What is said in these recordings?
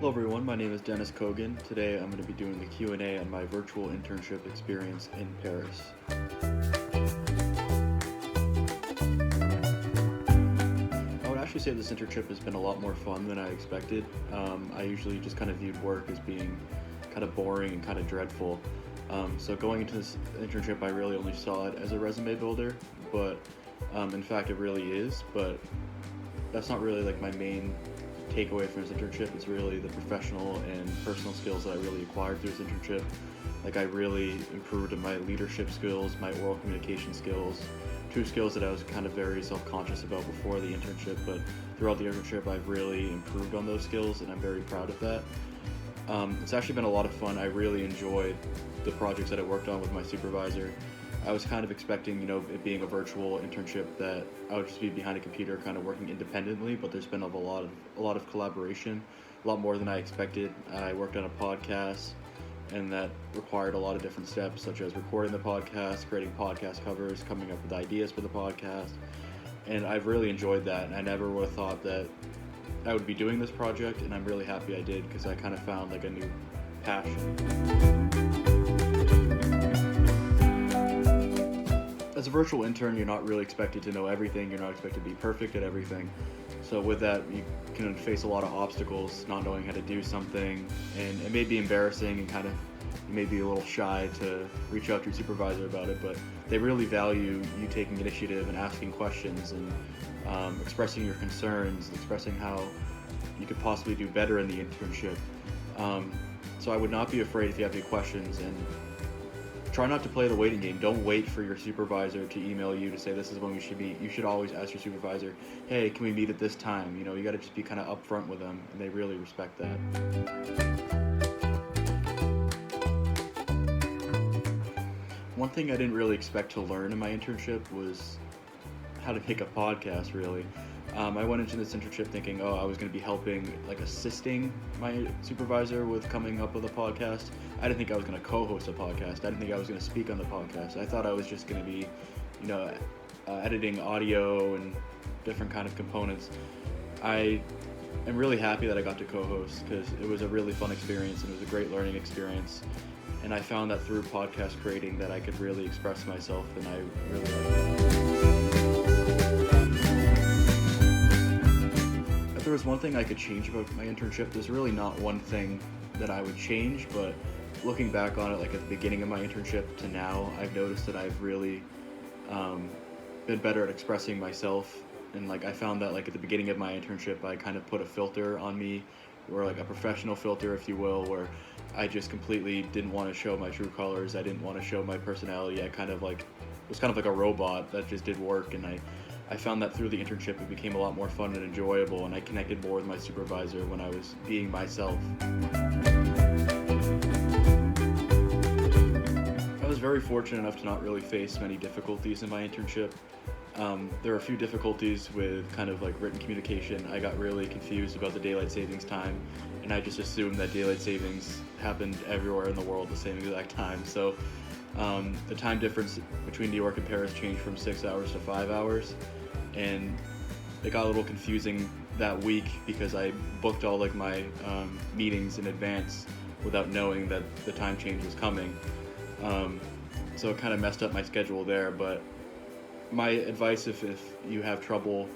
Hello everyone, my name is Dennis Cogan. Today I'm going to be doing the Q&A on my virtual internship experience in Paris. I would actually say this internship has been a lot more fun than I expected. I usually just kind of viewed work as being kind of boring and kind of dreadful. So going into this internship, I really only saw it as a resume builder, but in fact it really is, but that's not really like my main takeaway from this internship. It's really the professional and personal skills that I really acquired through this internship. Like I really improved in my leadership skills, my oral communication skills, two skills that I was kind of very self-conscious about before the internship, but throughout the internship I've really improved on those skills and I'm very proud of that. It's actually been a lot of fun. I really enjoyed the projects that I worked on with my supervisor. I was kind of expecting, it being a virtual internship that I would just be behind a computer kind of working independently, but there's been a lot of collaboration, a lot more than I expected. I worked on a podcast and that required a lot of different steps, such as recording the podcast, creating podcast covers, coming up with ideas for the podcast. And I've really enjoyed that, and I never would have thought that I would be doing this project, and I'm really happy I did because I kind of found like a new passion. As a virtual intern, you're not really expected to know everything. You're not expected to be perfect at everything. So with that, you can face a lot of obstacles, not knowing how to do something, and it may be embarrassing and kind of you may be a little shy to reach out to your supervisor about it, but they really value you taking initiative and asking questions and expressing your concerns, expressing how you could possibly do better in the internship. So I would not be afraid if you have any questions, and try not to play the waiting game. Don't wait for your supervisor to email you to say this is when we should meet. You should always ask your supervisor, hey, can we meet at this time? You got to just be kind of upfront with them, and they really respect that. One thing I didn't really expect to learn in my internship was how to make a podcast, really. I went into this internship thinking, I was going to be helping, assisting my supervisor with coming up with a podcast. I didn't think I was going to co-host a podcast. I didn't think I was going to speak on the podcast. I thought I was just going to be, editing audio and different kind of components. I am really happy that I got to co-host because it was a really fun experience and it was a great learning experience. And I found that through podcast creating that I could really express myself, and I really liked it. If there was one thing I could change about my internship, there's really not one thing that I would change, but looking back on it, at the beginning of my internship to now, I've noticed that I've really been better at expressing myself. And I found that at the beginning of my internship, I kind of put a filter on me, or a professional filter, if you will, where I just completely didn't want to show my true colors. I didn't want to show my personality. I was kind of like a robot that just did work, and I found that through the internship it became a lot more fun and enjoyable, and I connected more with my supervisor when I was being myself. I was very fortunate enough to not really face many difficulties in my internship. There were a few difficulties with kind of written communication. I got really confused about the daylight savings time, and I just assumed that daylight savings happened everywhere in the world at the same exact time. So the time difference between New York and Paris changed from 6 hours to 5 hours, and it got a little confusing that week because I booked all my meetings in advance without knowing that the time change was coming. So it kind of messed up my schedule there, but my advice if you have trouble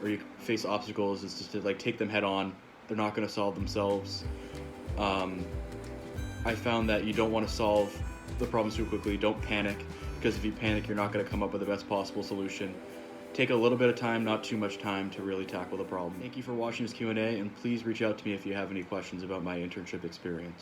or you face obstacles is just to take them head on. They're not going to solve themselves. I found that you don't want to solve the problems too quickly. Don't panic, because if you panic, you're not going to come up with the best possible solution. Take a little bit of time, not too much time, to really tackle the problem. Thank you for watching this Q&A, and please reach out to me if you have any questions about my internship experience.